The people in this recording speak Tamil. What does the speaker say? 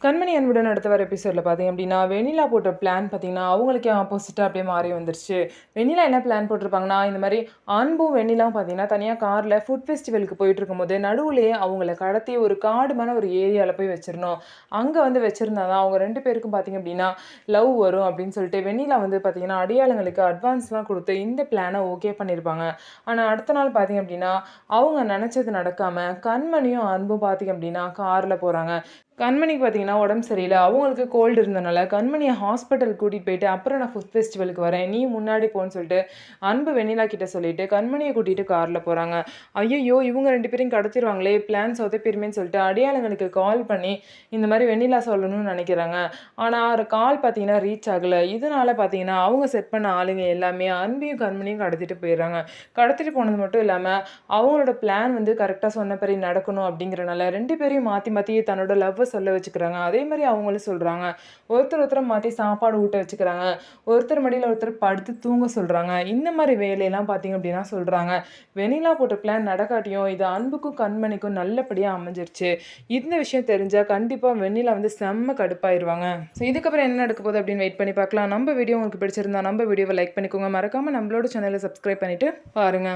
கண்மணி அன்புடன் அடுத்த வர எபிசோடில் பார்த்தீங்க அப்படின்னா வெண்ணிலா போட்ட பிளான் பார்த்தீங்கன்னா அவங்களுக்கே ஆப்போசிட்டாக அப்படியே மாறி வந்துருச்சு. வெண்ணிலா என்ன பிளான் போட்டிருப்பாங்கன்னா, இந்த மாதிரி அன்பும் வெண்ணிலாவும் பார்த்தீங்கன்னா தனியாக காரில் ஃபுட் ஃபெஸ்டிவலுக்கு போயிட்டு இருக்கும்போது நடுவுலேயே அவங்கள கடத்தி ஒரு காடு மேலே ஒரு ஏரியாவில் போய் வச்சிடணும். அங்கே வந்து வச்சிருந்தா தான் அவங்க ரெண்டு பேருக்கும் பார்த்தீங்க அப்படின்னா லவ் வரும் அப்படின்னு சொல்லிட்டு வெண்ணிலா வந்து பார்த்தீங்கன்னா அடியாளங்களுக்கு அட்வான்ஸ்லாம் கொடுத்து இந்த பிளானை ஓகே பண்ணியிருப்பாங்க. ஆனால் அடுத்த நாள் பார்த்தீங்க அப்படின்னா அவங்க நினச்சது நடக்காமல் கண்மணியும் அன்பும் பார்த்தீங்க அப்படின்னா காரில் போகிறாங்க. கண்மணிக்கு பார்த்தீங்கன்னா உடம்பு சரியில்ல. அவங்களுக்கு கோல்டு இருந்தனால கண்மணிய ஹாஸ்பிட்டல் கூட்டிட்டு போயிட்டு, அப்புறம் நான் ஃபுட் ஃபெஸ்டிவலுக்கு வரேன். நீ முன்னாடி போன்னு சொல்லிட்டு, அன்பு வெண்ணிலா கிட்ட சொல்லிட்டு, கண்மணிய கூட்டிட்டு கார்ல போறாங்க. ஐய்யய்யோ! இவங்க 2 பேரையும் கடத்திருவாங்களே! பிளான் சொதப்பிருமேன்னு சொல்லிட்டு அடியாளுங்களுக்கு கால் பண்ணி, இந்த மாரி வெண்ணிலா சொல்லணும்னு நெனைக்கிறாங்க. ஆனா கால் பார்த்தீங்கன்னா ரீச் ஆகல. இதனால பார்த்தீங்கன்னா, அவங்க செட் பண்ண ஆளுங்க எல்லாமே அன்பையும், கண்மணியும் கடத்திட்டு போயிர்றாங்க. கடத்திட்டு போனது மட்டும் இல்லாம, அவங்களோட பிளான் வந்து கரெக்ட்டா சொன்னபடி நடக்கணும் அப்படிங்கிறனால 2 பேரையும் மாத்தி மாத்தி தன்னோட லவ்வ சொல்ல வச்சுக்கிறாங்க. அதே மாரி அவங்களும் சொல்றாங்க. ஒருத்தர மாத்தி சாப்பாடு ஊட்ட வச்சுக்கிறாங்க. ஒருத்தர் மடியில ஒருத்தர் படுத்து தூங்க சொல்றாங்க. இந்த மாரி வேலையெல்லாம் பார்த்தீங்க அப்டின்னா சொல்றாங்க. வெண்ணிலா போட்ட பிளான் நடக்காட்டியும், இது அன்புக்கும், கண்மணிக்கும் நல்லபடியா அமைஞ்சிருச்சு. இந்த விஷயம் தெரிஞ்சா கண்டிப்பா வெண்ணிலா வந்து செம்ம கடுப்பாயிருவாங்க. ஸோ இதுக்கப்புறம் என்ன நடக்க போகுது அப்படின்னு வெயிட் பண்ணி பார்க்கலாம். நம்ம வீடியோ உங்களுக்கு பிடிச்சிருந்தா நம்ம வீடியோவை லைக் பண்ணிக்கோங்க. மறக்காம நம்மளோட சேனலை சப்ஸ்கிரைப் பண்ணிட்டு பாருங்க.